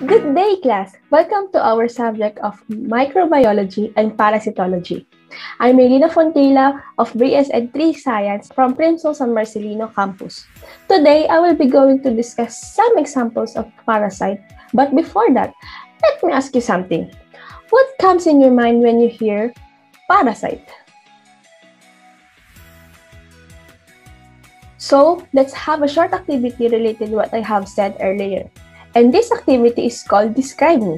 Good day, class! Welcome to our subject of microbiology and parasitology. I'm Melina Fontila of BSN 3 Science from Princeton San Marcelino campus. Today, I will be going to discuss some examples of parasite. But before that, let me ask you something. What comes in your mind when you hear parasite? So, let's have a short activity related to what I have said earlier. And this activity is called Describe Me.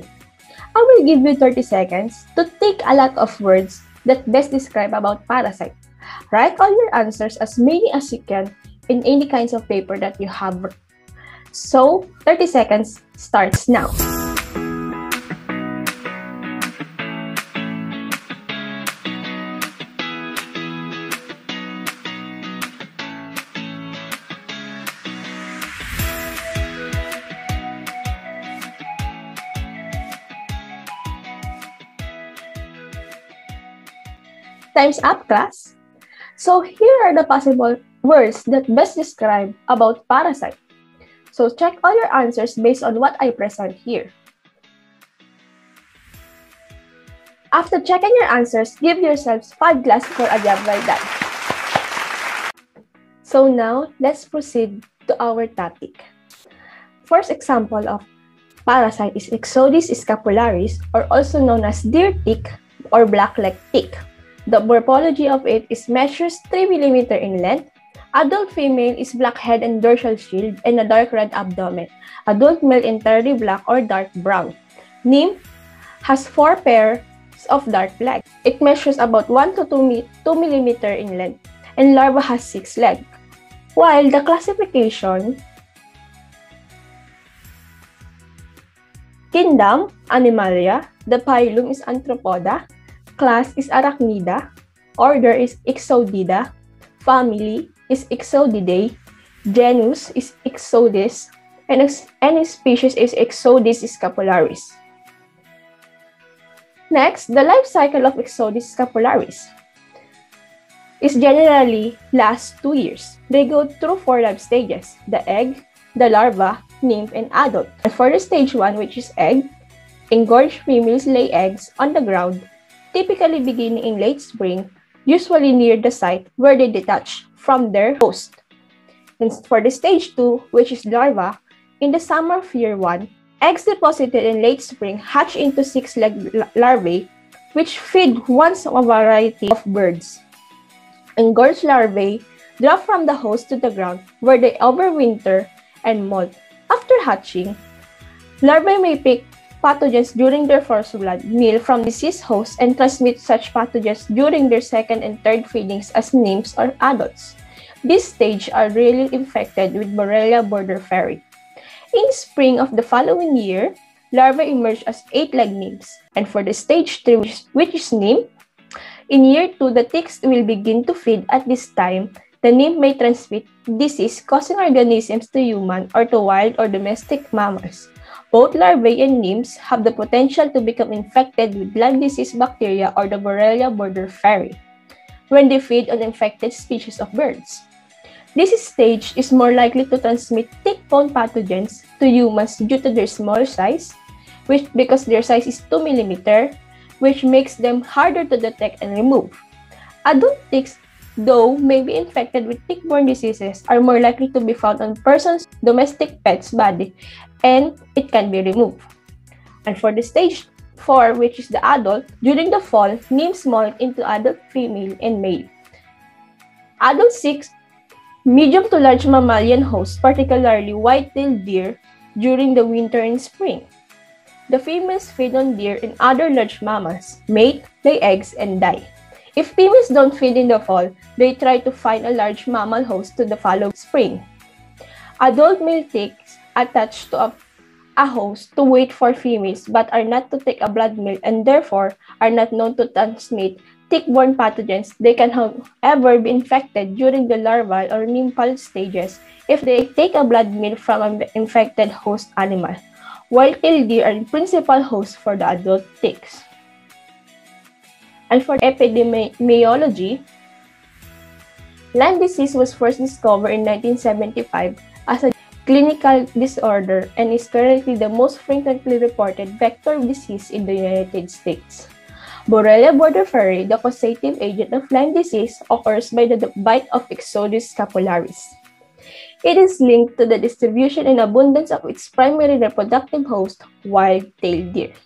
I will give you 30 seconds to take a lot of words that best describe about parasite. Write all your answers as many as you can in any kinds of paper that you have. So, 30 seconds starts now. Time's up, class. So here are the possible words that best describe about parasite. So check all your answers based on what I present here. After checking your answers, give yourselves 5 glasses for a job well done. So now, let's proceed to our topic. First example of parasite is Ixodes scapularis, or also known as deer tick or black-leg tick. The morphology of it is measures 3 mm in length. Adult female is black head and dorsal shield and a dark red abdomen. Adult male entirely black or dark brown. Nymph has 4 pairs of dark legs. It measures about 1 to 2 mm in length, and larva has 6 legs. While the classification, kingdom, Animalia, the phylum is Arthropoda, class is Arachnida, order is Ixodida, family is Ixodidae, genus is Ixodes, and any species is Ixodes scapularis. Next, the life cycle of Ixodes scapularis is generally lasts 2 years. They go through 4 life stages: the egg, the larva, nymph, and adult. And for the stage 1, which is egg, engorged females lay eggs on the ground, typically beginning in late spring, usually near the site where they detach from their host. And for the stage 2, which is larva, in the summer of year 1, eggs deposited in late spring hatch into 6-legged larvae, which feed once a variety of birds. Engorged larvae drop from the host to the ground where they overwinter and molt. After hatching, larvae may pick pathogens during their first blood meal from deceased hosts and transmit such pathogens during their second and third feedings as nymphs or adults. This stage are rarely infected with Borrelia burgdorferi. In spring of the following year, larvae emerge as 8-legged nymphs. And for the stage 3, which is nymph, in year 2, the ticks will begin to feed. At this time, the nymph may transmit disease causing organisms to human or to wild or domestic mammals. Both larvae and nymphs have the potential to become infected with Lyme disease bacteria or the Borrelia burgdorferi when they feed on infected species of birds. This stage is more likely to transmit tick-borne pathogens to humans due to their small size, because their size is 2 mm, which makes them harder to detect and remove. Adult ticks, though may be infected with tick-borne diseases, are more likely to be found on persons' domestic pets' body, and it can be removed. And for the stage 4, which is the adult, during the fall, nymphs molt into adult female and male. Adult 6, medium to large mammalian hosts, particularly white-tailed deer, during the winter and spring. The females feed on deer and other large mammals, mate, lay eggs, and die. If females don't feed in the fall, they try to find a large mammal host to the following spring. Adult male ticks attach to a host to wait for females but are not to take a blood meal and therefore are not known to transmit tick-borne pathogens. They can however be infected during the larval or nymphal stages if they take a blood meal from an infected host animal. White-tailed deer are the principal host for the adult ticks. And for epidemiology, Lyme disease was first discovered in 1975 as a clinical disorder and is currently the most frequently reported vector of disease in the United States. Borrelia burgdorferi, the causative agent of Lyme disease, occurs by the bite of Ixodes scapularis. It is linked to the distribution and abundance of its primary reproductive host, wild-tailed deer.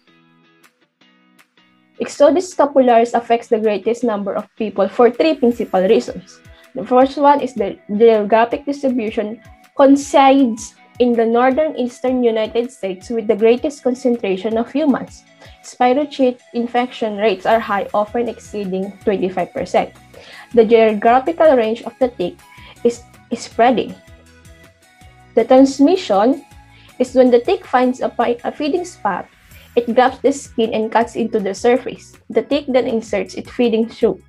Ixodes scapularis affects the greatest number of people for three principal reasons. The first one is the geographic distribution coincides in the northern eastern United States with the greatest concentration of humans. Spirochete infection rates are high, often exceeding 25%. The geographical range of the tick is spreading. The transmission is when the tick finds a feeding spot, it grabs the skin and cuts into the surface. The tick then inserts its feeding tube.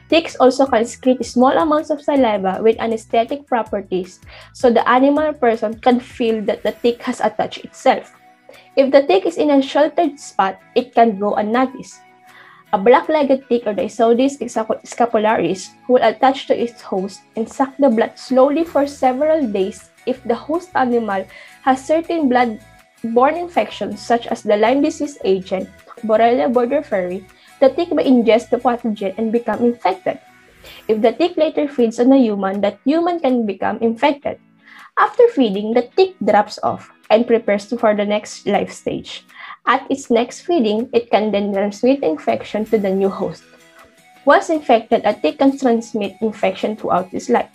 Ticks also can secrete small amounts of saliva with anesthetic properties, so the animal person can feel that the tick has attached itself. If the tick is in a sheltered spot, it can go unnoticed. A black-legged tick or the Ixodes scapularis will attach to its host and suck the blood slowly for several days if the host animal has certain blood-borne infections such as the Lyme disease agent, Borrelia burgdorferi. The tick may ingest the pathogen and become infected. If the tick later feeds on a human, that human can become infected. After feeding, the tick drops off and prepares for the next life stage. At its next feeding, it can then transmit infection to the new host. Once infected, a tick can transmit infection throughout its life.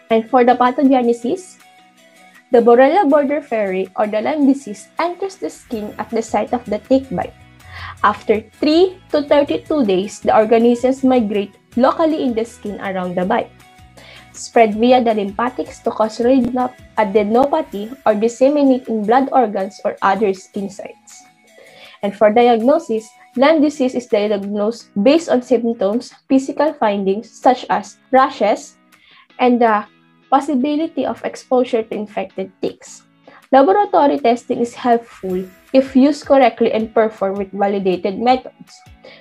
And for the pathogenesis, the Borrelia burgdorferi or the Lyme disease enters the skin at the site of the tick bite. After 3 to 32 days, the organisms migrate locally in the skin around the bite, spread via the lymphatics to cause adenopathy or disseminate in blood organs or other skin sites. And for diagnosis, Lyme disease is diagnosed based on symptoms, physical findings such as rashes, and the possibility of exposure to infected ticks. Laboratory testing is helpful if used correctly and performed with validated methods.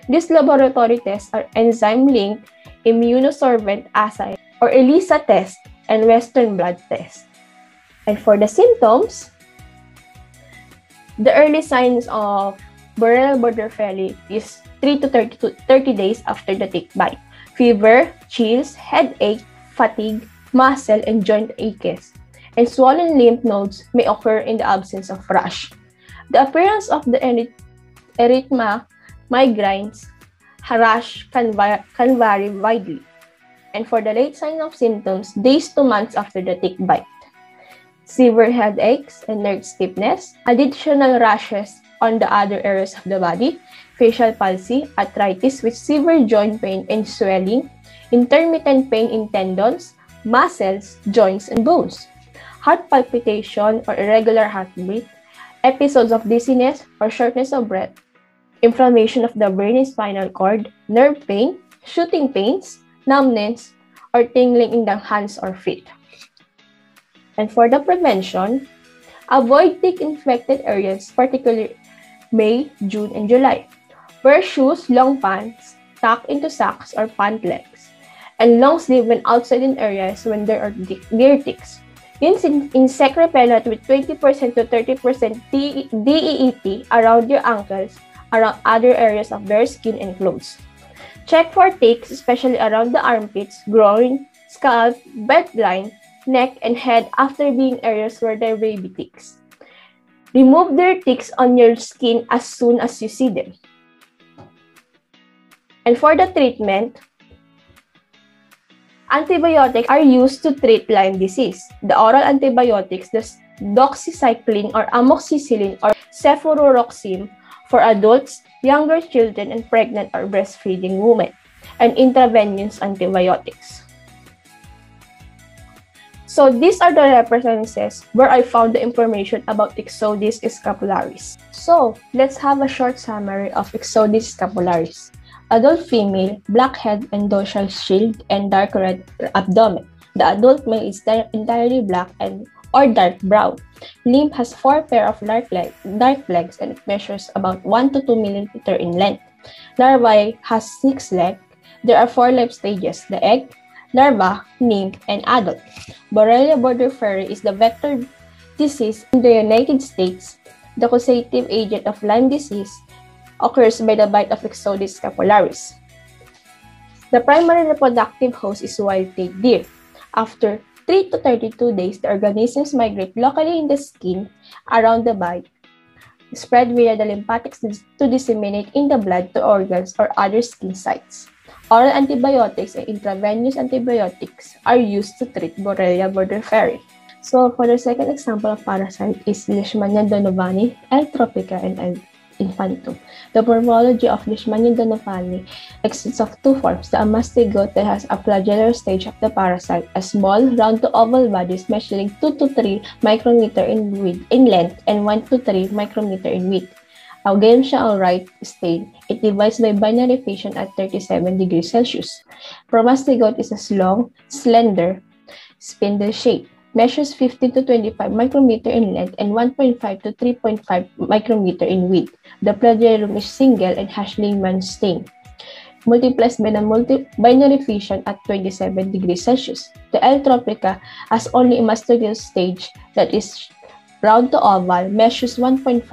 These laboratory tests are enzyme-linked immunosorbent assay or ELISA test and Western blot test. And for the symptoms, the early signs of Borrelia burgdorferi is 3 to 30 days after the tick bite. Fever, chills, headache, fatigue, muscle and joint aches, and swollen lymph nodes may occur in the absence of rash. The appearance of the erythema, migraines, rash can vary widely. And for the late sign of symptoms, days to months after the tick bite. Severe headaches and nerve stiffness, additional rashes on the other areas of the body, facial palsy, arthritis with severe joint pain and swelling, intermittent pain in tendons, muscles, joints, and bones, heart palpitation or irregular heartbeat, episodes of dizziness or shortness of breath, inflammation of the brain and spinal cord, nerve pain, shooting pains, numbness, or tingling in the hands or feet. And for the prevention, avoid tick-infected areas, particularly May, June, and July. Wear shoes, long pants, tucked into socks or pant legs, and long sleeve when outside in areas when there are deer ticks. Use insect repellent with 20% to 30% DEET around your ankles, around other areas of their skin and clothes. Check for ticks, especially around the armpits, groin, scalp, beltline, neck, and head after being areas where there may be ticks. Remove their ticks on your skin as soon as you see them. And for the treatment, antibiotics are used to treat Lyme disease. The oral antibiotics, the doxycycline or amoxicillin or cefuroxime for adults, younger children, and pregnant or breastfeeding women, and intravenous antibiotics. So these are the references where I found the information about Ixodes scapularis. So let's have a short summary of Ixodes scapularis. Adult female, black head and dorsal shield and dark red abdomen. The adult male is entirely black or dark brown. Limb has 4 pairs of dark legs and it measures about 1 to 2 mm in length. Larvae has 6 legs. There are 4 life stages: the egg, larva, nymph, and adult. Borrelia burgdorferi is the vector disease in the United States. The causative agent of Lyme disease occurs by the bite of Ixodes scapularis. The primary reproductive host is wild-tailed deer. After 3 to 32 days, the organisms migrate locally in the skin around the bite, spread via the lymphatics to disseminate in the blood to organs or other skin sites. Oral antibiotics and intravenous antibiotics are used to treat Borrelia burgdorferi. So, for the second example of parasite is Leishmania donovani, L. tropica, and L. infantum. The morphology of Leishmania donovani consists of two forms: the amastigote that has a flagellar stage of the parasite, a small, round to oval bodies measuring 2 to 3 micrometer in length and 1 to 3 micrometer in width. A Gamsha or right stain, it divides by binary fission at 37 degrees Celsius. Promastigote is a long, slender, spindle shape. Measures 15 to 25 micrometer in length and 1.5 to 3.5 micrometer in width. The flagellum is single and has Lehmann stain. Multiplies by the binary fission at 27 degrees Celsius. The L. tropica has only a mastoidal stage that is round to oval, measures 1.5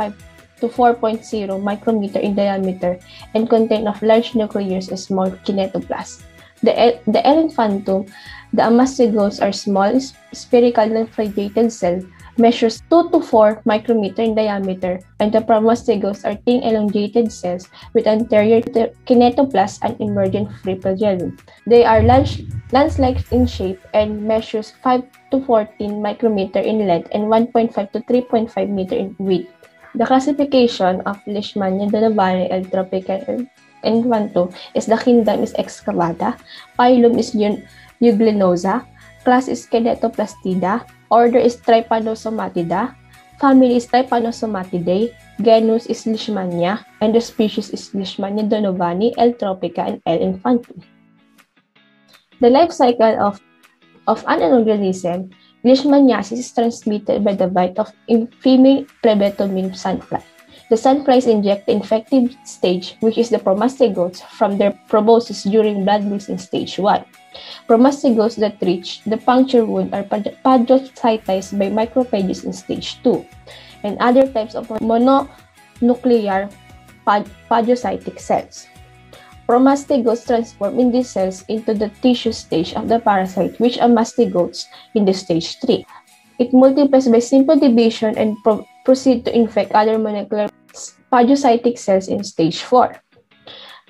to 4.0 micrometer in diameter, and contain of large nucleus and small kinetoplasts. The L. infantum, the amastigotes are small, spherical non-flagellated cell, measures 2 to 4 micrometer in diameter, and the promastigotes are thin elongated cells with anterior kinetoplast and emergent free flagellum. They are lance-like in shape and measures 5 to 14 micrometer in length and 1.5 to 3.5 meter in width. The classification of Leishmania donovani, L. tropica, and infantum is the kingdom is Excavata, phylum is Euglenosa, class is Kinetoplastida, order is Trypanosomatida, family is Trypanosomatidae, genus is Leishmania, and the species is Leishmania donovani, L. tropica, and L. infantum. The life cycle of an organism, Leishmaniasis is transmitted by the bite of female Phlebotomyx sandfly. The sandflies inject the infected stage, which is the promastigotes, from their proboscis during blood meals in stage 1. Promastigotes that reach the puncture wound are phagocytized by macrophages in stage 2, and other types of mononuclear phagocytic cells. Promastigotes transform in these cells into the tissue stage of the parasite, which are mastigotes in the stage 3. It multiplies by simple division and proceed to infect other molecular phagocytic cells in stage 4.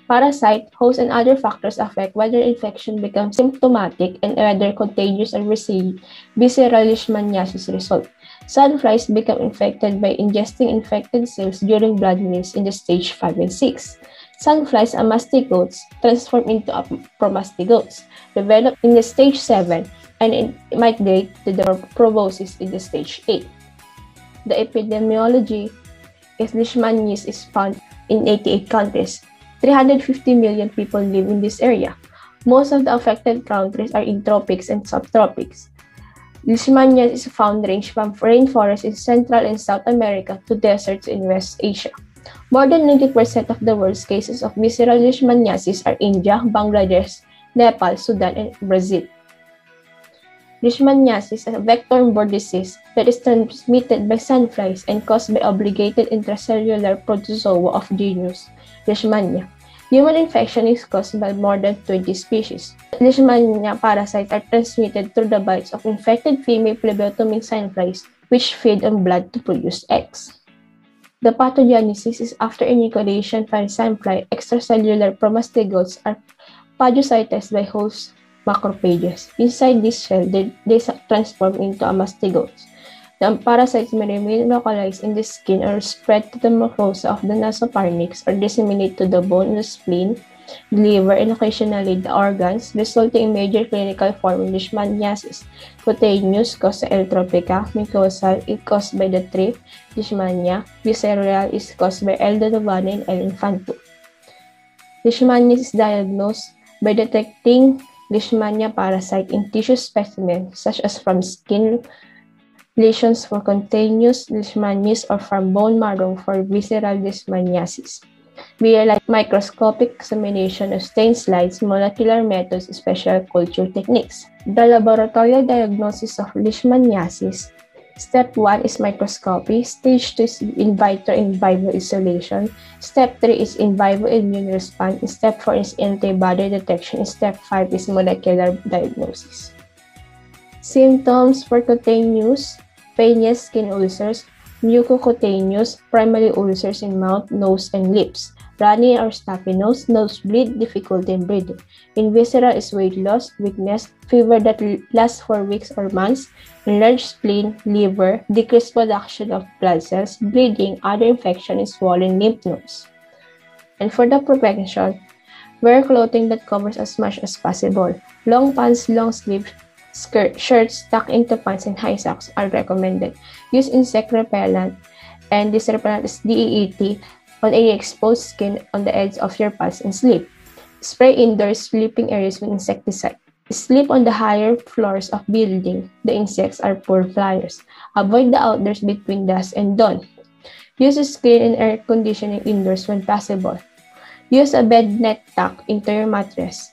Parasite, host, and other factors affect whether infection becomes symptomatic and whether contagious or visceral leishmaniasis result. Sandflies become infected by ingesting infected cells during blood meals in the stage 5 and 6. Sandflies and mastigotes transform into promastigotes, develop in the stage 7, and migrate to the proboscis in the stage 8. The epidemiology is Leishmaniasis is found in 88 countries. 350 million people live in this area. Most of the affected countries are in tropics and subtropics. Leishmaniasis is found range from rainforests in Central and South America to deserts in West Asia. More than 90% of the world's cases of visceral leishmaniasis are India, Bangladesh, Nepal, Sudan, and Brazil. Leishmaniasis is a vector-borne disease that is transmitted by sandflies and caused by obligated intracellular protozoa of genus Leishmania. Human infection is caused by more than 20 species. Leishmania parasites are transmitted through the bites of infected female Phlebotomyx sandflies, which feed on blood to produce eggs. The pathogenesis is after inoculation by sandfly. Extracellular promastigotes are phagocytized by host macrophages. Inside this cell, they transform into mastigotes. The parasites may remain localized in the skin or spread to the mucosa of the nasopharynx or disseminate to the bone, the spleen, the liver, and occasionally the organs, resulting in major clinical form of leishmaniasis. Cutaneous, caused by L. tropica. Mucosal is caused by the tree, Leishmania. Visceral is caused by L. donovani and L. infantum. Leishmaniasis is diagnosed by detecting Leishmania parasite in tissue specimens, such as from skin lesions for cutaneous leishmaniasis or from bone marrow for visceral leishmaniasis. via microscopic examination of stain slides, molecular methods, special culture techniques. The laboratory diagnosis of leishmaniasis. Step 1 is microscopy. Stage 2 is in vitro in vivo isolation. Step 3 is in vivo immune response. Step 4 is antibody detection. Step 5 is molecular diagnosis. Symptoms for cutaneous, venous skin ulcers, mucocutaneous, primary ulcers in mouth, nose, and lips. Runny or stuffy nose, nosebleed, difficulty in breathing. In visceral is weight loss, weakness, fever that lasts for weeks or months, enlarged spleen, liver, decreased production of blood cells, bleeding, other infection, and swollen lymph nodes. And for the prevention, wear clothing that covers as much as possible. Long pants, long sleeve shirts tucked into pants and high socks are recommended. Use insect repellent, and this repellent is DEET on any exposed skin on the edge of your pants and sleep. Spray indoors sleeping areas with insecticide. Sleep on the higher floors of building. The insects are poor flyers. Avoid the outdoors between dusk and dawn. Use screen and air conditioning indoors when possible. Use a bed net tucked into your mattress.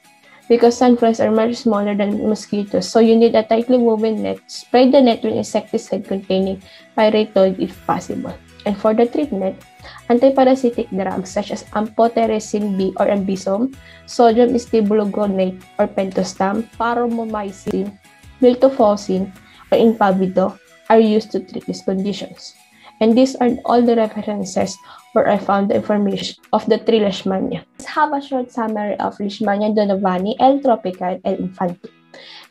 Because sandflies are much smaller than mosquitoes, so you need a tightly woven net. Spray the net with insecticide containing pyrethroid if possible. And for the treatment, antiparasitic drugs such as amphotericin B or Ambisome, sodium istigluconate or pentostam, paromomycin, miltefosine, or Impavido are used to treat these conditions. And these are all the references where I found the information of the three leishmania. Let's have a short summary of Leishmania donovani, L. tropicae, and infantum.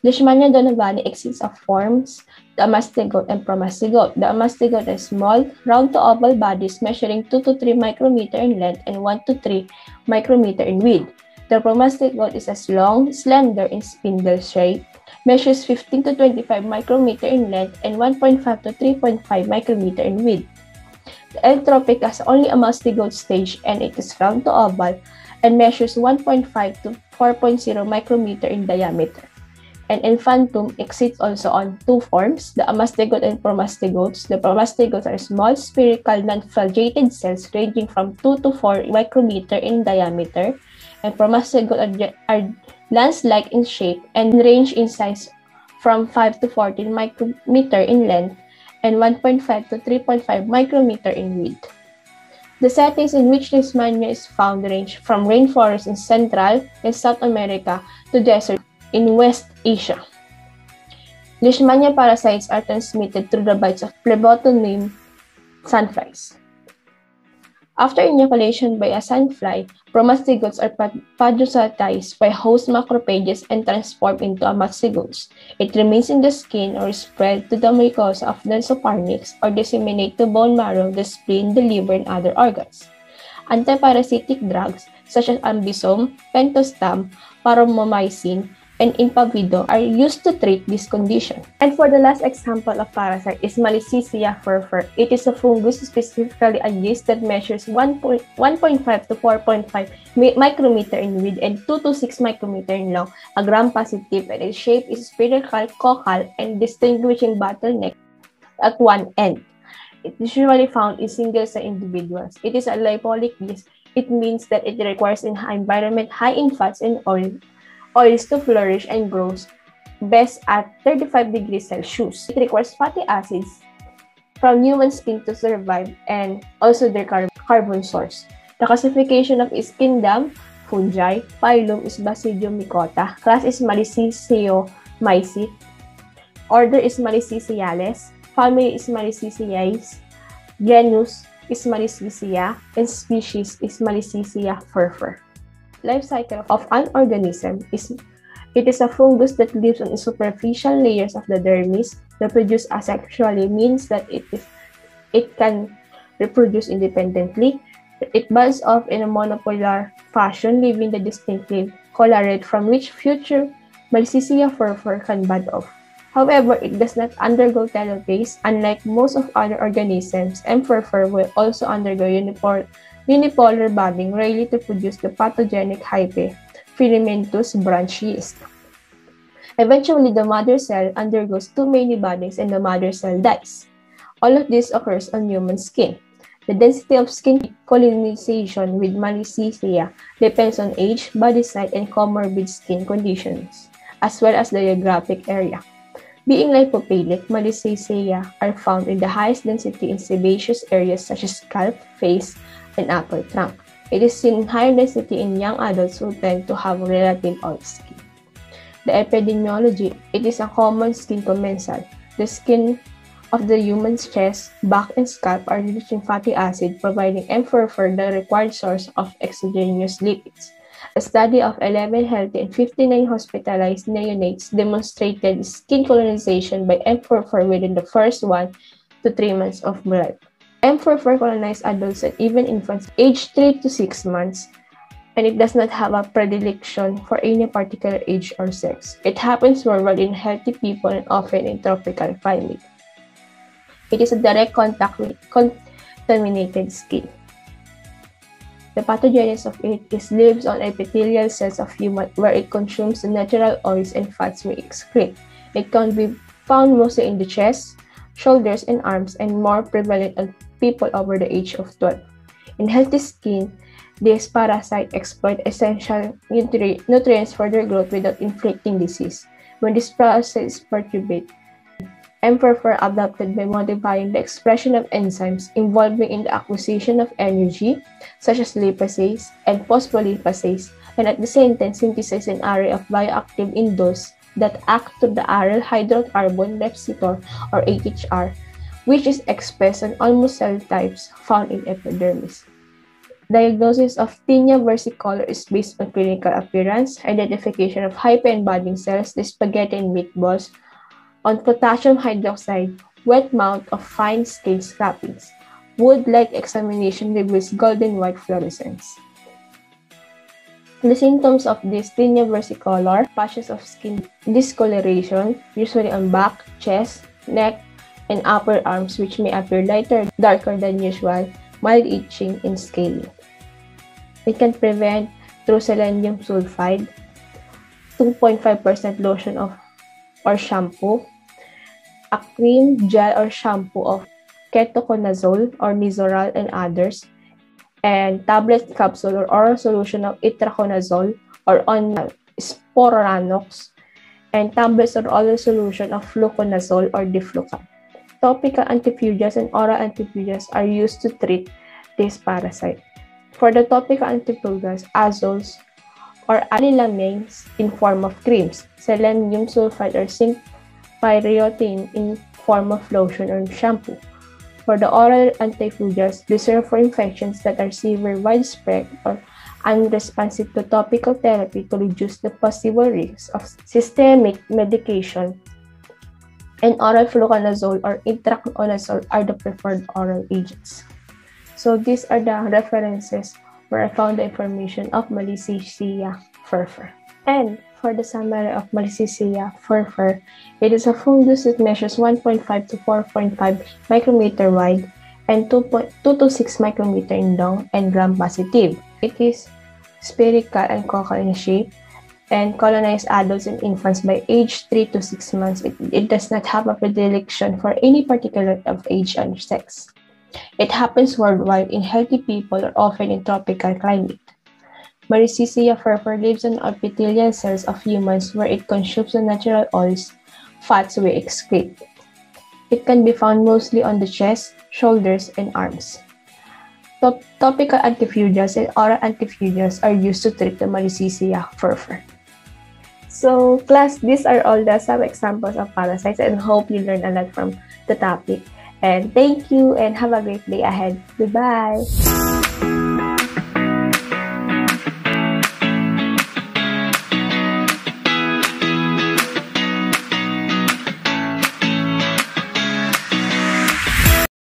Leishmania donovani exists of forms, the amastigote and promastigote. The amastigote is small, round to oval bodies measuring 2 to 3 micrometer in length and 1 to 3 micrometer in width. The promastigote is as long, slender, in spindle shape, measures 15 to 25 micrometer in length and 1.5 to 3.5 micrometer in width. The L. tropica has only a mastigote stage and it is round to oval and measures 1.5 to 4.0 micrometer in diameter. And infantum exists also on two forms, the amastigote and promastigotes. The promastigotes are small, spherical, non-flagellated cells ranging from 2 to 4 micrometer in diameter, and promastigotes are lance-like in shape and range in size from 5 to 14 micrometer in length and 1.5 to 3.5 micrometer in width. The settings in which leishmania is found range from rainforests in Central and South America to desert in West Asia. Leishmania parasites are transmitted through the bites of Phlebotomium sandflies. After inoculation by a sandfly, promastigotes are phagocytized by host macrophages and transformed into amastigotes. It remains in the skin or is spread to the mucosa of the nasopharynx or disseminate to bone marrow, the spleen, the liver, and other organs. Antiparasitic drugs such as Ambisome, Pentostam, Paromomycin, and Impavido are used to treat this condition. And for the last example of parasite is Malassezia furfur. It is a fungus, specifically a yeast that measures 1.5 to 4.5 micrometer in width and 2 to 6 micrometer in long, a gram-positive, and its shape is spherical, coccal, and distinguishing bottleneck at one end. It is usually found in single-cell individuals. It is a lipoic yeast. It means that it requires an environment high in fats and oils to flourish and grows best at 35 degrees Celsius. It requires fatty acids from human skin to survive and also their carbon source. The classification of its kingdom, fungi, phylum is Basidium mycota, class is Malassezomyces, order is Malassesiales, family is Malassesiae, genus is Malassezia, and species is Malassezia furfur. Life cycle of an organism is a fungus that lives on the superficial layers of the dermis. Reproduce asexually means that it can reproduce independently. It buds off in a monopolar fashion, leaving the distinctive collarette from which future Malassezia furfur can bud off. However, it does not undergo telophase. Unlike most of other organisms, M. furfur will also undergo unipolar budding, rarely to produce the pathogenic hyphae filamentous branch yeast. Eventually, the mother cell undergoes too many buddings and the mother cell dies. All of this occurs on human skin. The density of skin colonization with Malassezia depends on age, body size, and comorbid skin conditions, as well as the geographic area. Being lipophilic, Malassezia are found in the highest density in sebaceous areas such as scalp, face, and upper trunk. It is in higher density in young adults who tend to have relative oily skin. The epidemiology, it is a common skin commensal. The skin of the human's chest, back, and scalp are rich in fatty acid, providing mFORFOR the required source of exogenous lipids. A study of 11 healthy and 59 hospitalized neonates demonstrated skin colonization by mFORFOR within the first 1 to 3 months of life. mFORFOR colonized adults and even infants aged 3 to 6 months, and it does not have a predilection for any particular age or sex. It happens worldwide in healthy people and often in tropical climate. It is a direct contact with contaminated skin. The pathogenesis of it lives on epithelial cells of human, where it consumes the natural oils and fats we excrete. It can be found mostly in the chest, shoulders, and arms, and more prevalent on people over the age of 12. In healthy skin, this parasite exploits essential nutrients for their growth without inflicting disease. When this process is perturbed, mFORFOR adapted by modifying the expression of enzymes involving in the acquisition of energy, such as lipase and phospholipase, and at the same time synthesize an array of bioactive indoles that act to the aryl hydrocarbon receptor, or AHR, which is expressed on almost cell types found in epidermis. Diagnosis of tinea versicolor is based on clinical appearance, identification of hypoembodying cells, the spaghetti and meatballs, on potassium hydroxide, wet mouth of fine scale scrapings. Wood-like examination reveals golden white fluorescence. The symptoms of this tinea versicolor: patches of skin discoloration, usually on back, chest, neck, and upper arms, which may appear lighter, darker than usual, mild itching, and scaling. It can prevent through selenium sulfide, 2.5% lotion or shampoo, a cream, gel, or shampoo of ketoconazole or Nizoral and others, and tablet, capsule, or oral solution of itraconazole or sporanox, and tablets or oral solution of fluconazole or diflucan. Topical antifungus and oral antifungus are used to treat this parasite. For the topical antifungus, azoles or allylamines in form of creams, selenium sulfide or zinc pyridoxine in form of lotion or shampoo. For the oral antifungus, reserved for infections that are severe, widespread, or unresponsive to topical therapy to reduce the possible risks of systemic medication, and oral fluconazole or itraconazole are the preferred oral agents. So these are the references where I found the information of Malassezia furfur. And for the summary of Malassezia furfur, it is a fungus that measures 1.5 to 4.5 micrometer wide and 2 to 6 micrometer in long and gram-positive. It is spherical and cocal in shape and colonize adults and infants by age 3 to 6 months. It does not have a predilection for any particular of age or sex. It happens worldwide in healthy people or often in tropical climate. Malassezia furfur lives on epithelial cells of humans where it consumes the natural oils, fats we excrete. It can be found mostly on the chest, shoulders, and arms. Topical antifungus and oral antifungus are used to treat the Malassezia furfur. So, class, these are all the some examples of parasites, and hope you learned a lot from the topic. And thank you and have a great day ahead. Goodbye!